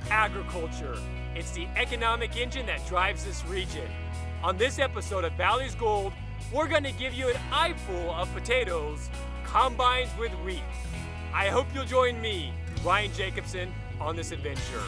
agriculture. It's the economic engine that drives this region. On this episode of Valley's Gold, we're going to give you an eyeful of potatoes combined with wheat. I hope you'll join me, Ryan Jacobson, on this adventure.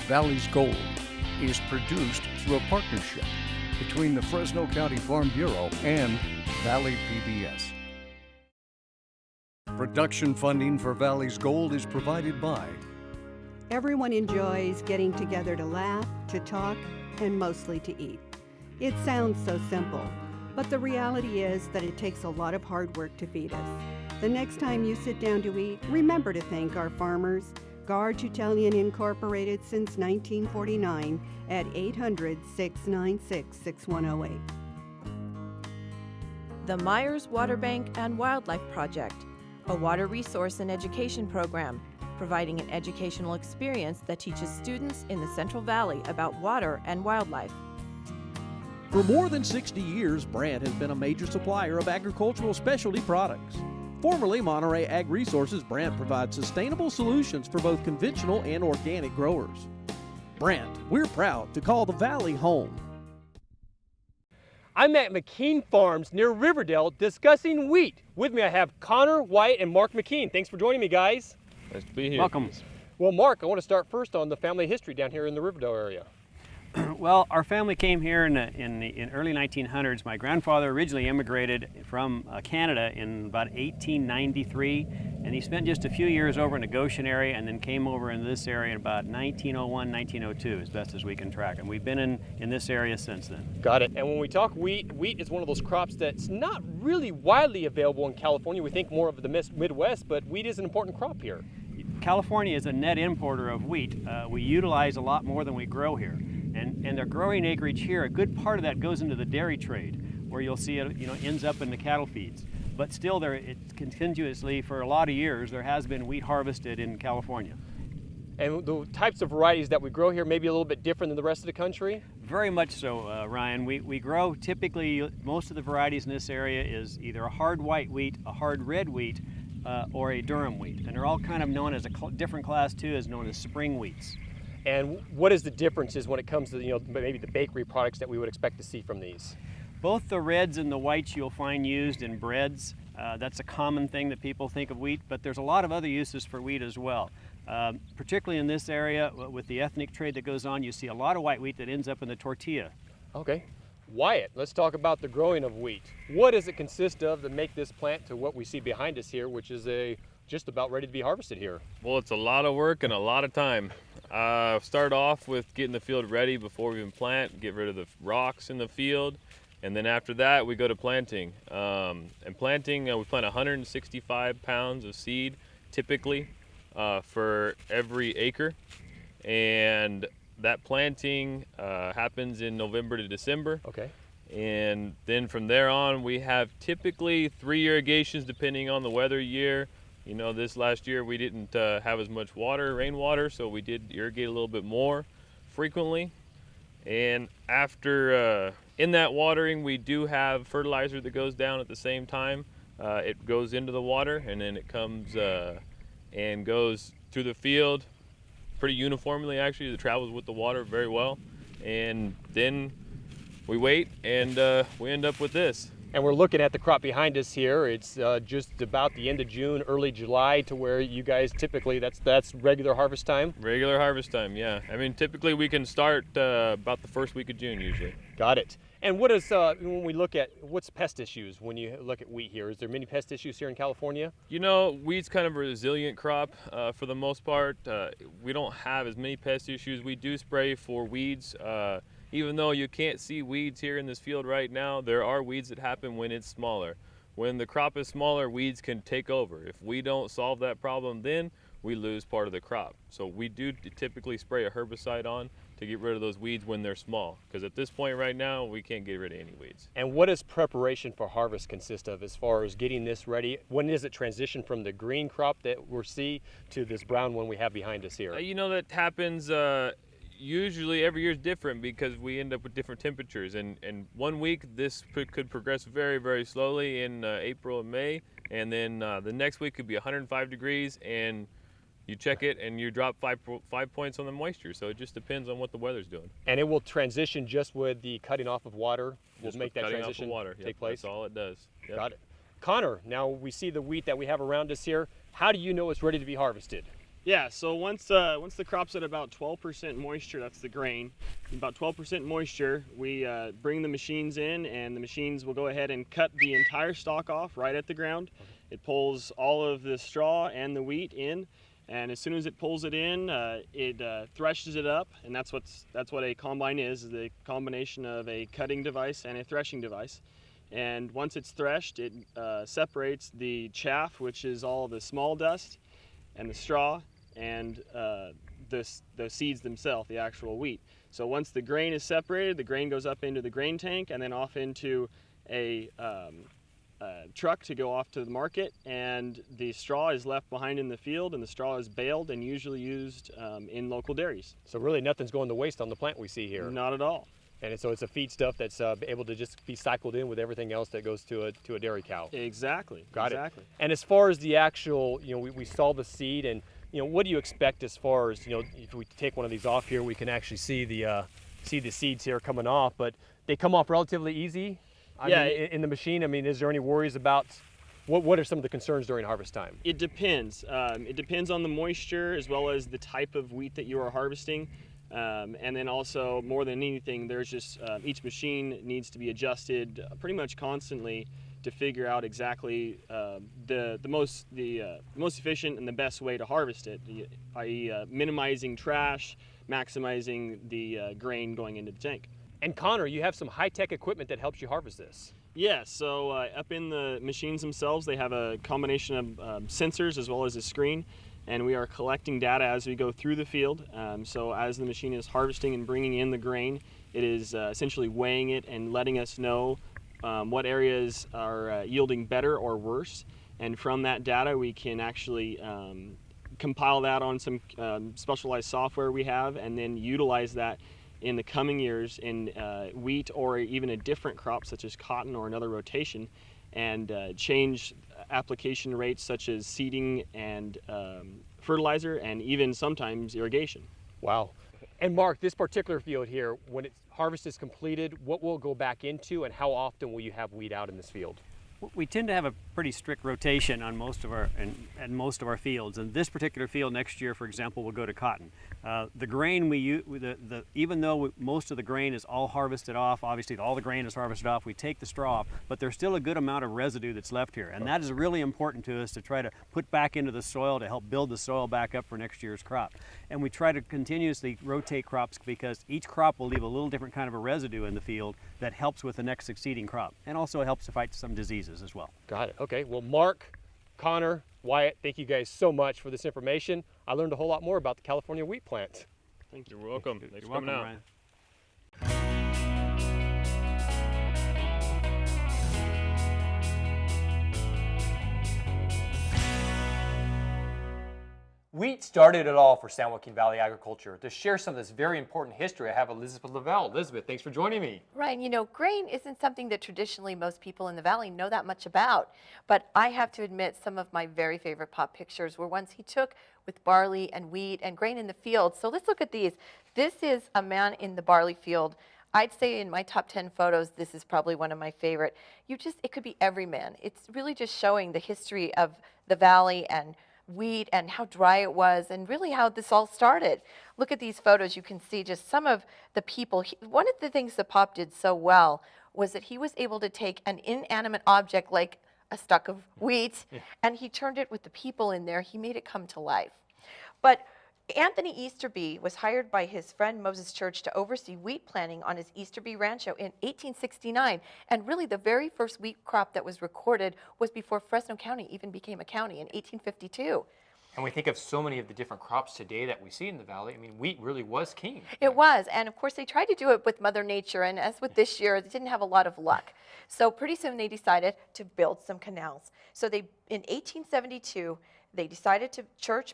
Valley's Gold is produced through a partnership between the Fresno County Farm Bureau and Valley PBS. Production funding for Valley's Gold is provided by Everyone enjoys getting together to laugh, to talk, and mostly to eat. It sounds so simple, but the reality is that it takes a lot of hard work to feed us. The next time you sit down to eat, remember to thank our farmers. Garge Italian Incorporated since 1949 at 800-696-6108. The Myers Water Bank and Wildlife Project, a water resource and education program, providing an educational experience that teaches students in the Central Valley about water and wildlife. For more than 60 years, Brandt has been a major supplier of agricultural specialty products. Formerly Monterey Ag Resources, Brandt provides sustainable solutions for both conventional and organic growers. Brandt, we're proud to call the Valley home. I'm at McKean Farms near Riverdale discussing wheat. With me I have Connor, Wyatt, and Mark McKean. Thanks for joining me, guys. Nice to be here. Welcome. Well, Mark, I want to start first on the family history down here in the Riverdale area. Well, our family came here in early 1900s. My grandfather originally immigrated from Canada in about 1893, and he spent just a few years over in the Goshen area and then came over in this area in about 1901, 1902, as best as we can track. And we've been in this area since then. Got it. And when we talk wheat, wheat is one of those crops that's not really widely available in California. We think more of the Midwest, but wheat is an important crop here. California is a net importer of wheat. We utilize a lot more than we grow here. And their growing acreage here, a good part of that goes into the dairy trade, where you'll see it, ends up in the cattle feeds. But still, continuously, for a lot of years, there has been wheat harvested in California. And the types of varieties that we grow here may be a little bit different than the rest of the country? Very much so, Ryan. We grow typically, most of the varieties in this area is either a hard white wheat, a hard red wheat, or a durum wheat. And they're all kind of known as a different class too, is known as spring wheats. And what is the differences when it comes to maybe the bakery products that we would expect to see from these? Both the reds and the whites you'll find used in breads. That's a common thing that people think of wheat, but there's a lot of other uses for wheat as well. Particularly in this area with the ethnic trade that goes on, you see a lot of white wheat that ends up in the tortilla. Okay. Wyatt, let's talk about the growing of wheat. What does it consist of to make this plant to what we see behind us here, which is just about ready to be harvested here? Well, it's a lot of work and a lot of time. Start off with getting the field ready before we even plant, get rid of the rocks in the field, and then after that we go to planting. And planting, we plant 165 pounds of seed typically for every acre, and that planting happens in November to December. Okay. And then from there on, we have typically 3 irrigations depending on the weather year. This last year we didn't have as much rainwater, so we did irrigate a little bit more frequently. And after, in that watering, we do have fertilizer that goes down at the same time. It goes into the water, and then it comes and goes through the field pretty uniformly. Actually, it travels with the water very well, and then we wait and we end up with this. And we're looking at the crop behind us here. It's just about the end of June, early July, to where you guys typically, that's regular harvest time? Regular harvest time, yeah. I mean, typically we can start about the first week of June usually. Got it. And what is, when we look at, what's pest issues when you look at wheat here? Is there many pest issues here in California? You know, wheat's kind of a resilient crop for the most part. We don't have as many pest issues. We do spray for weeds. Even though you can't see weeds here in this field right now, there are weeds that happen when it's smaller. When the crop is smaller, weeds can take over. If we don't solve that problem, then we lose part of the crop. So we do typically spray a herbicide on to get rid of those weeds when they're small. Because at this point right now, we can't get rid of any weeds. And what does preparation for harvest consist of as far as getting this ready? When does it transition from the green crop that we'll see to this brown one we have behind us here? You know, that happens usually every year is different because we end up with different temperatures. And 1 week, this could progress very, very slowly in April and May. And then the next week could be 105 degrees and you check it and you drop 5 points on the moisture. So it just depends on what the weather's doing. And it will transition just with the cutting off of water. We'll Just make that cutting transition off the water. take place. That's all it does. Yep. Got it. Connor, now we see the wheat that we have around us here. How do you know it's ready to be harvested? Yeah, so once the crop's at about 12% moisture, that's the grain, about 12% moisture, we bring the machines in, and the machines will go ahead and cut the entire stalk off right at the ground. It pulls all of the straw and the wheat in, and as soon as it pulls it in, it threshes it up, and that's what a combine is the combination of a cutting device and a threshing device. And once it's threshed, it separates the chaff, which is all the small dust, and the straw, and the seeds themselves, the actual wheat. So once the grain is separated, the grain goes up into the grain tank and then off into a truck to go off to the market, and the straw is left behind in the field, and the straw is baled and usually used in local dairies. So really nothing's going to waste on the plant we see here. Not at all. And so it's a feed stuff that's able to just be cycled in with everything else that goes to a dairy cow. Exactly. Got exactly. it. And as far as the actual, we saw the seed, and what do you expect as far as, if we take one of these off here, we can actually see the seeds here coming off, but they come off relatively easy. I mean, in the machine. I mean, is there any worries about what are some of the concerns during harvest time? It depends. It depends on the moisture as well as the type of wheat that you are harvesting. And then also, more than anything, there's just each machine needs to be adjusted pretty much constantly to figure out exactly the most efficient and the best way to harvest it, i.e. Minimizing trash, maximizing the grain going into the tank. And Connor, you have some high-tech equipment that helps you harvest this. Yeah, so up in the machines themselves, they have a combination of sensors as well as a screen, and we are collecting data as we go through the field. So as the machine is harvesting and bringing in the grain, it is essentially weighing it and letting us know what areas are yielding better or worse. And from that data, we can actually compile that on some specialized software we have, and then utilize that in the coming years in wheat or even a different crop such as cotton or another rotation, and change application rates such as seeding and fertilizer, and even sometimes irrigation. Wow. And Mark, this particular field here, when harvest is completed, what will go back into, and how often will you have wheat out in this field? We tend to have a pretty strict rotation on most of our fields, and this particular field next year, for example, will go to cotton. The grain we use, even though most of the grain is all harvested off, obviously all the grain is harvested off, we take the straw off, but there's still a good amount of residue that's left here, and that is really important to us to try to put back into the soil to help build the soil back up for next year's crop. And we try to continuously rotate crops because each crop will leave a little different kind of a residue in the field that helps with the next succeeding crop, and also helps to fight some diseases as well. Got it. Okay. Well, Mark, Connor, Wyatt, thank you guys so much for this information. I learned a whole lot more about the California wheat plant. Thank you. You're welcome. Thanks for You're coming welcome, out. Ryan. Wheat started it all for San Joaquin Valley agriculture. To share some of this very important history, I have Elizabeth Lavelle. Elizabeth, thanks for joining me. Right, you know, grain isn't something that traditionally most people in the valley know that much about. But I have to admit, some of my very favorite pop pictures were ones he took with barley and wheat and grain in the field. So let's look at these. This is a man in the barley field. I'd say in my top 10 photos, this is probably one of my favorite. It could be every man. It's really just showing the history of the valley and wheat and how dry it was and really how this all started. Look at these photos. You can see just some of the people. One of the things that Pop did so well was that he was able to take an inanimate object like a stalk of wheat and he turned it with the people in there. He made it come to life. But Anthony Easterby was hired by his friend Moses Church to oversee wheat planting on his Easterby Rancho in 1869. And really the very first wheat crop that was recorded was before Fresno County even became a county in 1852. And we think of so many of the different crops today that we see in the valley. I mean, wheat really was king. It was, and of course they tried to do it with Mother Nature, and as with this year, they didn't have a lot of luck. So pretty soon they decided to build some canals. So in 1872, they decided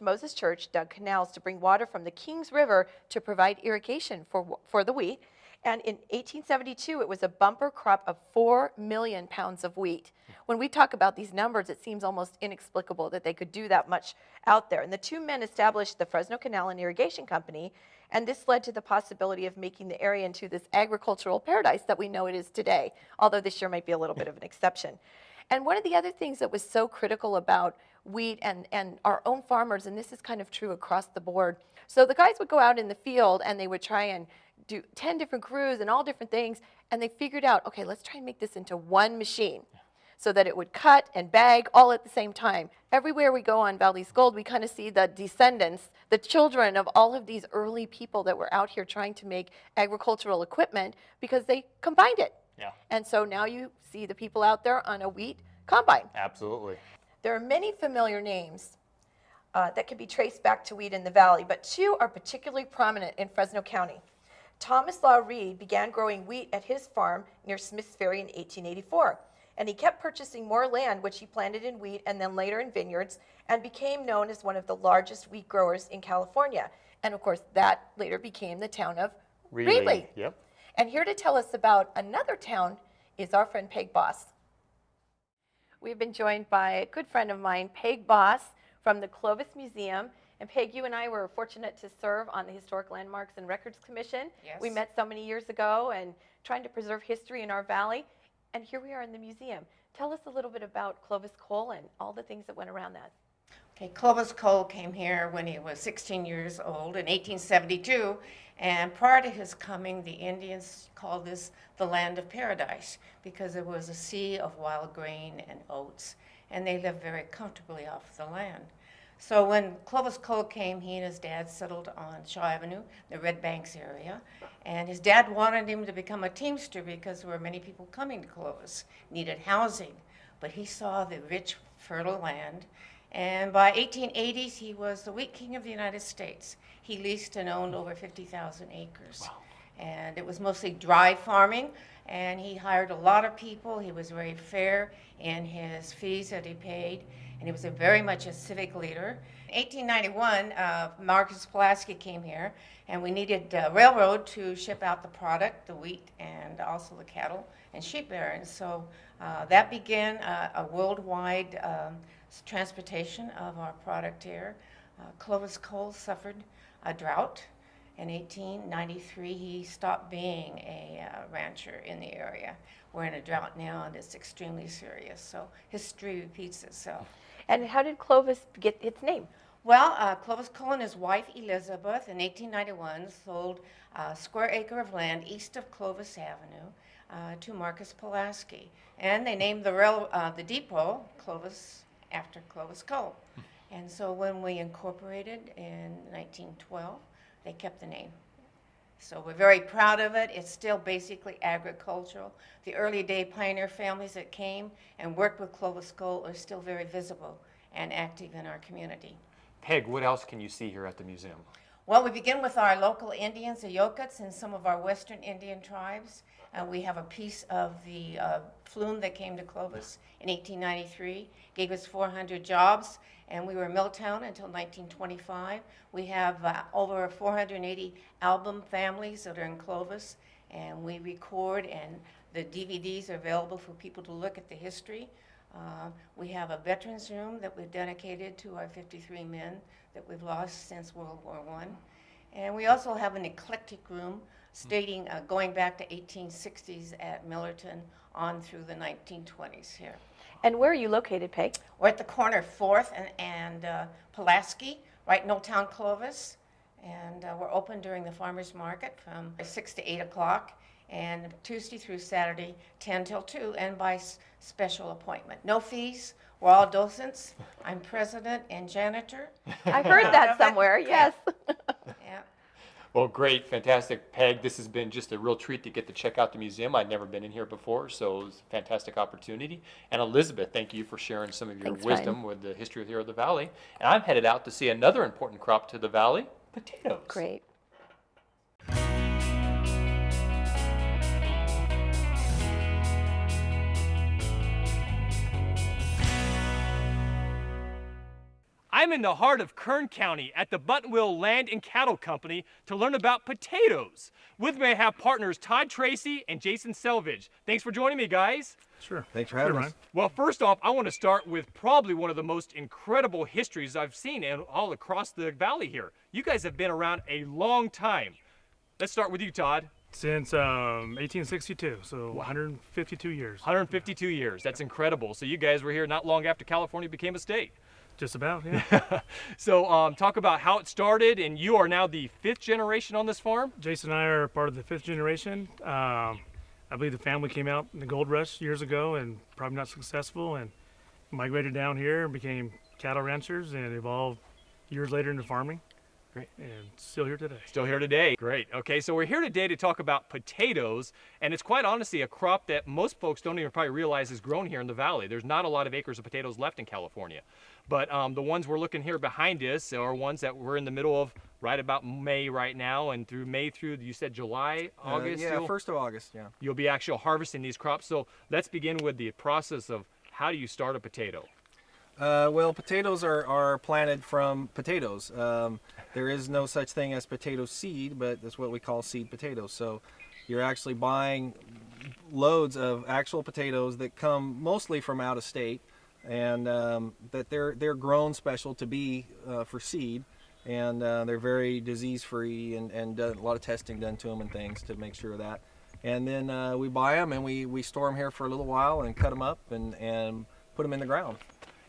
Moses Church dug canals to bring water from the Kings River to provide irrigation for the wheat. And in 1872, it was a bumper crop of 4 million pounds of wheat. When we talk about these numbers, it seems almost inexplicable that they could do that much out there. And the two men established the Fresno Canal and Irrigation Company, and this led to the possibility of making the area into this agricultural paradise that we know it is today, although this year might be a little bit of an exception. And one of the other things that was so critical about wheat and our own farmers, and this is kind of true across the board. So the guys would go out in the field and they would try and do 10 different crews and all different things, and they figured out, okay, let's try and make this into one machine so that it would cut and bag all at the same time. Everywhere we go on Valley's Gold, we kind of see the descendants, the children of all of these early people that were out here trying to make agricultural equipment because they combined it. Yeah. And so now you see the people out there on a wheat combine. Absolutely. There are many familiar names that can be traced back to wheat in the valley, but two are particularly prominent in Fresno County. Thomas Law Reed began growing wheat at his farm near Smith's Ferry in 1884, and he kept purchasing more land, which he planted in wheat and then later in vineyards, and became known as one of the largest wheat growers in California. And of course, that later became the town of Reedley. Yep. And here to tell us about another town is our friend Peg Boss. We've been joined by a good friend of mine, Peg Boss, from the Clovis Museum. And Peg, you and I were fortunate to serve on the Historic Landmarks and Records Commission. Yes. We met so many years ago and trying to preserve history in our valley. And here we are in the museum. Tell us a little bit about Clovis Cole and all the things that went around that. Okay, Clovis Cole came here when he was 16 years old in 1872, and prior to his coming, the Indians called this the land of paradise because it was a sea of wild grain and oats, and they lived very comfortably off the land. So when Clovis Cole came, he and his dad settled on Shaw Avenue, the Red Banks area, and his dad wanted him to become a teamster because there were many people coming to Clovis, needed housing, but he saw the rich, fertile land. And by 1880s, he was the wheat king of the United States. He leased and owned over 50,000 acres. Wow. And it was mostly dry farming, and he hired a lot of people. He was very fair in his fees that he paid, and he was very much a civic leader. In 1891, Marcus Pulaski came here, and we needed a railroad to ship out the product, the wheat, and also the cattle and sheep there. And so that began a worldwide transportation of our product here. Clovis Cole suffered a drought. In 1893, he stopped being a rancher in the area. We're in a drought now, and it's extremely serious. So history repeats itself. And how did Clovis get its name? Well, Clovis Cole and his wife Elizabeth in 1891 sold a square acre of land east of Clovis Avenue to Marcus Pulaski, and they named the depot Clovis after Clovis Cole. And so when we incorporated in 1912, they kept the name. So we're very proud of it. It's still basically agricultural. The early day pioneer families that came and worked with Clovis Cole are still very visible and active in our community. Peg, what else can you see here at the museum? Well, we begin with our local Indians, the Yokuts, and some of our western Indian tribes. We have a piece of the flume that came to Clovis in 1893, gave us 400 jobs, and we were Milltown until 1925. We have over 480 album families that are in Clovis, and we record, and the DVDs are available for people to look at the history. We have a veterans room that we've dedicated to our 53 men that we've lost since World War I. And we also have an eclectic room stating going back to 1860s at Millerton on through the 1920s here. And where are you located, Peg? We're at the corner of 4th and Pulaski, right in Old Town Clovis. And we're open during the farmers market from 6 to 8 o'clock, and Tuesday through Saturday, 10 till 2, and by special appointment. No fees. We're all docents. I'm president and janitor. I heard that somewhere, yes. Yeah. Well, great, fantastic, Peg. This has been just a real treat to get to check out the museum. I'd never been in here before, so it was a fantastic opportunity. And Elizabeth, thank you for sharing some of your Thanks, wisdom with the history here of the valley. And I'm headed out to see another important crop to the valley, potatoes. Great. I'm in the heart of Kern County at the Buttonwillow Land and Cattle Company to learn about potatoes. With me I have partners Todd Tracy and Jason Selvage. Thanks for joining me, guys. Sure. Thanks for having us. Well, first off, I want to start with probably one of the most incredible histories I've seen all across the valley here. You guys have been around a long time. Let's start with you, Todd. Since 1862, so 152 years. 152 years. That's incredible. So you guys were here not long after California became a state. Just about, yeah. So talk about how it started, and you are now the 5th generation on this farm? Jason and I are part of the 5th generation. I believe the family came out in the gold rush years ago and probably not successful, and migrated down here and became cattle ranchers and evolved years later into farming. Great. And still here today. Still here today. Great. Okay, so we're here today to talk about potatoes, and it's quite honestly a crop that most folks don't even probably realize is grown here in the valley. There's not a lot of acres of potatoes left in California. But the ones we're looking here behind us are ones that we're in the middle of right about May right now, and through May through, you said July, August? Yeah, 1st of August, yeah. You'll be actually harvesting these crops. So let's begin with the process of how do you start a potato? Well, potatoes are planted from potatoes. There is no such thing as potato seed, but that's what we call seed potatoes. So you're actually buying loads of actual potatoes that come mostly from out of state, and that they're grown special to be for seed, and they're very disease-free, and a lot of testing done to them and things to make sure of that. And then we buy them and we store them here for a little while and cut them up and put them in the ground.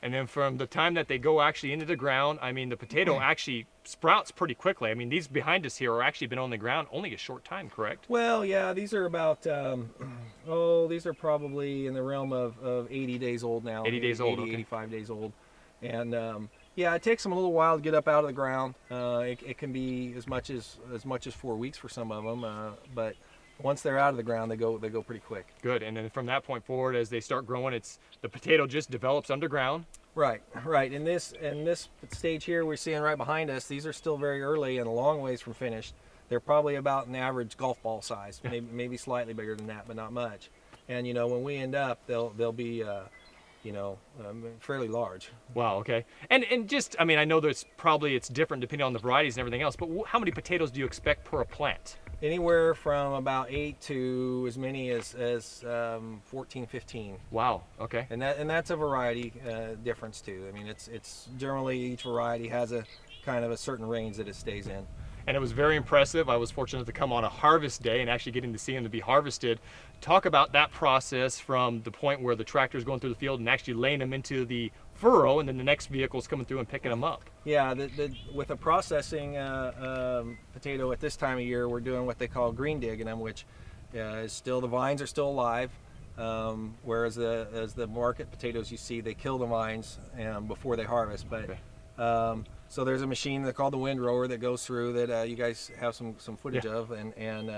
And then from the time that they go actually into the ground, I mean, the potato actually sprouts pretty quickly. I mean, these behind us here are actually been on the ground only a short time, correct? Well, yeah, these are about, these are probably in the realm of 80 days old now. 80 days old, 80, okay. 85 days old. And yeah, it takes them a little while to get up out of the ground. It can be as much as 4 weeks for some of them, but once they're out of the ground, they go pretty quick. Good. And then from that point forward, as they start growing, the potato just develops underground. Right. In this stage here we're seeing right behind us, these are still very early and a long ways from finished. They're probably about an average golf ball size, maybe slightly bigger than that, but not much. And when we end up, they'll be fairly large. Wow. Okay. And just, I mean, I know that it's different depending on the varieties and everything else, but how many potatoes do you expect per plant? Anywhere from about 8 to as many as 14, 15. Wow. Okay. And that's a variety difference too. I mean, it's generally each variety has a kind of a certain range that it stays in. And it was very impressive. I was fortunate to come on a harvest day and actually getting to see them to be harvested. Talk about that process from the point where the tractor is going through the field and actually laying them into the furrow, and then the next vehicle is coming through and picking them up. Yeah, with a processing potato at this time of year, we're doing what they call green digging them, which is still, the vines are still alive, whereas as the market potatoes you see, they kill the vines before they harvest. But okay. So there's a machine called the windrower that goes through that you guys have some footage of, and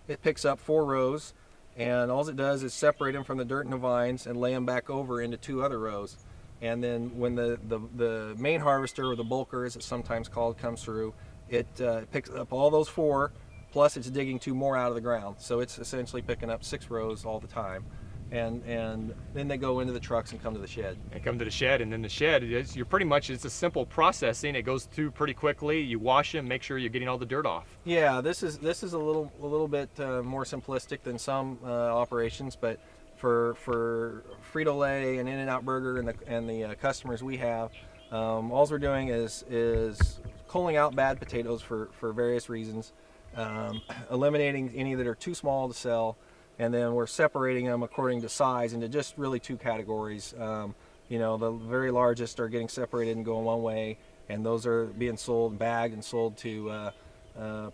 it picks up 4 rows, and all it does is separate them from the dirt and the vines and lay them back over into 2 other rows. And then when the main harvester, or the bulker as it's sometimes called, comes through, it picks up all those 4 plus it's digging 2 more out of the ground. So it's essentially picking up 6 rows all the time. And then they go into the trucks and come to the shed. And come to the shed, and then the shed is it's a simple processing. It goes through pretty quickly. You wash them, make sure you're getting all the dirt off. Yeah, this is a little bit more simplistic than some operations, but for Frito-Lay and In-N-Out Burger and the customers we have, all we're doing is culling out bad potatoes for various reasons, eliminating any that are too small to sell. And then we're separating them according to size into just really 2 categories. The very largest are getting separated and going one way, and those are being sold, bagged, and sold to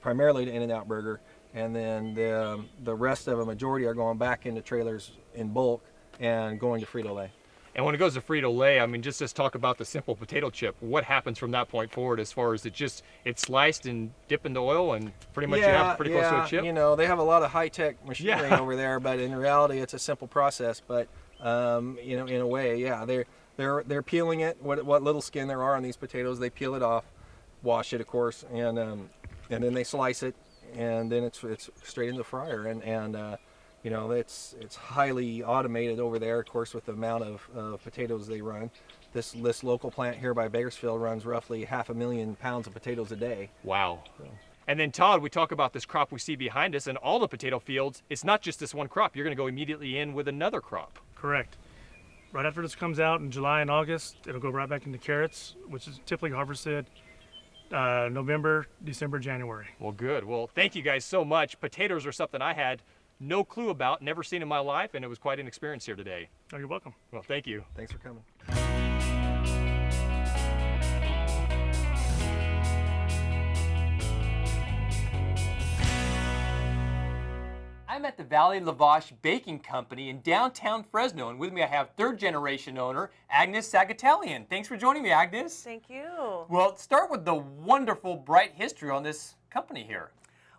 primarily to In-N-Out Burger. And then the rest of a majority are going back into trailers in bulk and going to Frito-Lay. And when it goes to Frito-Lay, I mean, just talk about the simple potato chip. What happens from that point forward as far as it's sliced and dipped into oil and pretty much you have pretty close to a chip? They have a lot of high-tech machinery over there, but in reality, it's a simple process. But in a way, they're peeling it. What little skin there are on these potatoes, they peel it off, wash it, of course, and then they slice it, and then it's straight into the fryer. It's highly automated over there, of course, with the amount of potatoes they run. This local plant here by Bakersfield runs roughly 500,000 pounds of potatoes a day. Wow. So. And then Todd, we talk about this crop we see behind us and all the potato fields. It's not just this one crop. You're going to go immediately in with another crop. Correct. Right after this comes out in July and August, it'll go right back into carrots, which is typically harvested November, December, January. Well, good. Well, thank you guys so much. Potatoes are something I had no clue about, never seen in my life, and it was quite an experience here today. Oh, you're welcome. Well, thank you. Thanks for coming. I'm at the Valley Lavash Baking Company in downtown Fresno, and with me I have third-generation owner Agnes Sagatelian. Thanks for joining me, Agnes. Thank you. Well, start with the wonderful, bright history on this company here.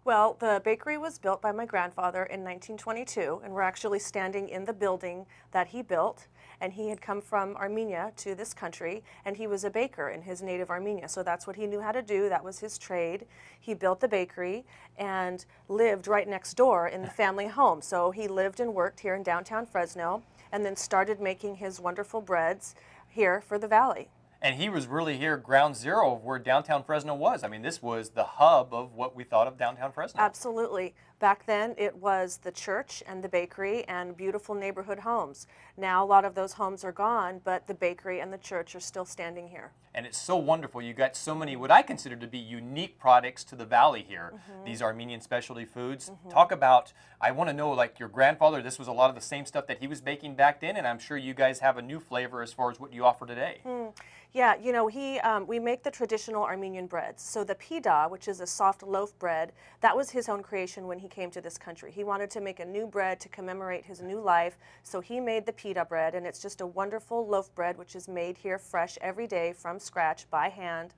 Well, the bakery was built by my grandfather in 1922, and we're actually standing in the building that he built. And he had come from Armenia to this country, and he was a baker in his native Armenia. So that's what he knew how to do. That was his trade. He built the bakery and lived right next door in the family home. So he lived and worked here in downtown Fresno, and then started making his wonderful breads here for the Valley. And he was really here, ground zero of where downtown Fresno was. I mean, this was the hub of what we thought of downtown Fresno. Absolutely. Back then, it was the church and the bakery and beautiful neighborhood homes. Now, a lot of those homes are gone, but the bakery and the church are still standing here. And it's so wonderful. You got so many, what I consider to be unique products to the Valley here. These Armenian specialty foods. Talk about, I want to know, like your grandfather, this was a lot of the same stuff that he was baking back then, and I'm sure you guys have a new flavor as far as what you offer today. Yeah, you know, we make the traditional Armenian breads. So the pita, which is a soft loaf bread, that was his own creation when he came to this country. He wanted to make a new bread to commemorate his new life, so he made the pita bread, and it's just a wonderful loaf bread which is made here fresh every day from scratch by hand.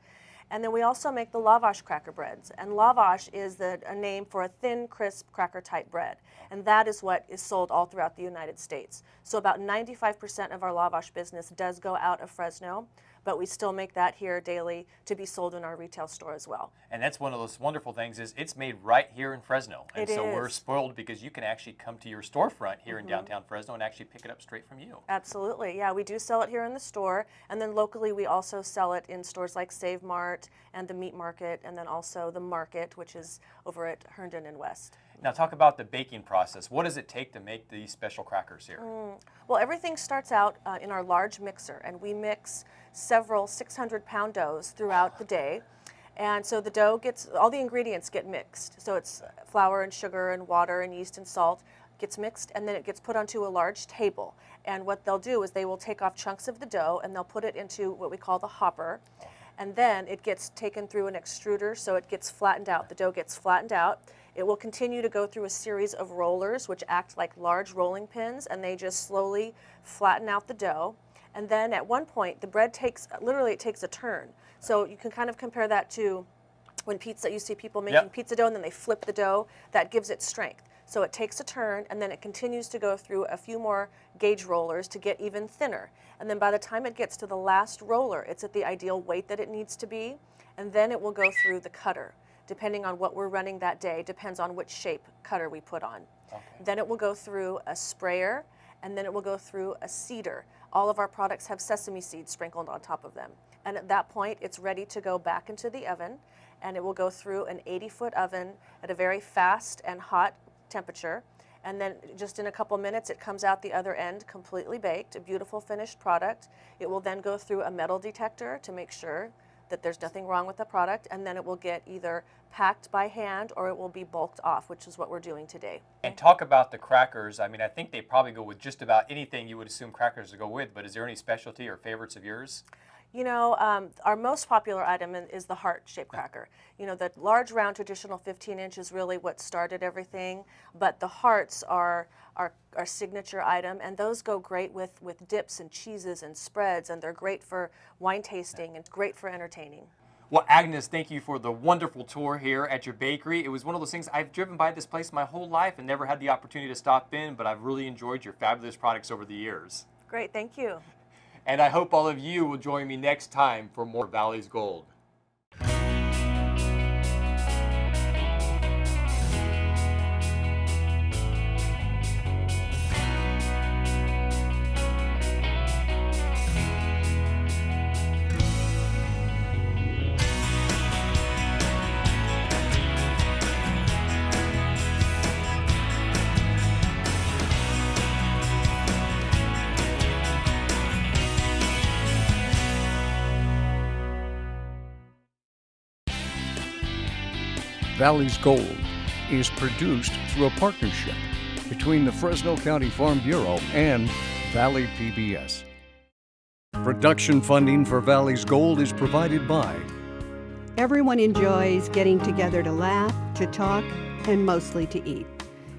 And then we also make the Lavash cracker breads. And Lavash is a name for a thin, crisp, cracker-type bread. And that is what is sold all throughout the United States. So about 95% of our Lavash business does go out of Fresno, but we still make that here daily to be sold in our retail store as well. And that's one of those wonderful things is it's made right here in Fresno. And It so is. we're spoiled because you can actually come to your storefront here in downtown Fresno and actually pick it up straight from you. Absolutely, yeah, we do sell it here in the store, and then locally we also sell it in stores like Save Mart and the Meat Market, and then also the Market, which is over at Herndon and West. Now talk about the baking process. What does it take to make these special crackers here? Well, everything starts out in our large mixer, and we mix several 600-pound doughs throughout the day. And so the dough gets, all the ingredients get mixed. So it's flour and sugar and water and yeast and salt gets mixed, and then it gets put onto a large table. And what they'll do is they will take off chunks of the dough and they'll put it into what we call the hopper. And then it gets taken through an extruder, so it gets flattened out. The dough gets flattened out. It will continue to go through a series of rollers, which act like large rolling pins, and they just slowly flatten out the dough. And then at one point, the bread takes, literally it takes a turn. So you can kind of compare that to when pizza, you see people making pizza dough and then they flip the dough. That gives it strength. So it takes a turn, and then it continues to go through a few more gauge rollers to get even thinner. And then by the time it gets to the last roller, it's at the ideal weight that it needs to be, and then it will go through the cutter. depending on what we're running that day, depends on which shape cutter we put on. Okay. Then it will go through a sprayer, and then it will go through a seeder. All of our products have sesame seeds sprinkled on top of them. And at that point, it's ready to go back into the oven, and it will go through an 80-foot oven at a very fast and hot temperature. And then just in a couple minutes, it comes out the other end completely baked, a beautiful finished product. It will then go through a metal detector to make sure that there's nothing wrong with the product, and then it will get either packed by hand or it will be bulked off, which is what we're doing today. And talk about the crackers. I mean, I think they probably go with just about anything you would assume crackers to go with, but is there any specialty or favorites of yours? You know, our most popular item is the heart-shaped cracker. You know, the large, round, traditional 15-inch is really what started everything, but the hearts are our signature item, and those go great with dips and cheeses and spreads, and they're great for wine tasting and great for entertaining. Well, Agnes, thank you for the wonderful tour here at your bakery. It was one of those things, I've driven by this place my whole life and never had the opportunity to stop in, but I've really enjoyed your fabulous products over the years. Great, thank you. And I hope all of you will join me next time for more Valley's Gold. Valley's Gold is produced through a partnership between the Fresno County Farm Bureau and Valley PBS. Production funding for Valley's Gold is provided by Everyone enjoys getting together to laugh, to talk, and mostly to eat.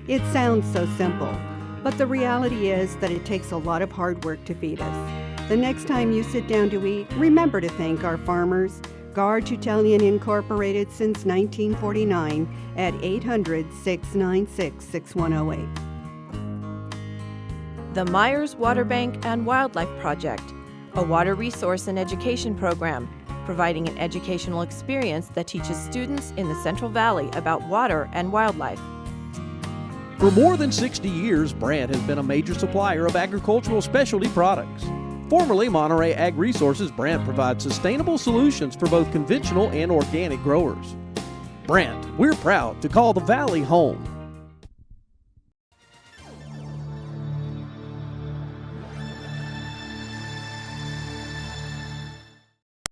It sounds so simple, but the reality is that it takes a lot of hard work to feed us. The next time you sit down to eat, remember to thank our farmers. Garge Italian Incorporated since 1949 at 800-696-6108. The Myers Water Bank and Wildlife Project, a water resource and education program, providing an educational experience that teaches students in the Central Valley about water and wildlife. For more than 60 years, Brandt has been a major supplier of agricultural specialty products. Formerly Monterey Ag Resources, Brandt provides sustainable solutions for both conventional and organic growers. Brandt, we're proud to call the Valley home.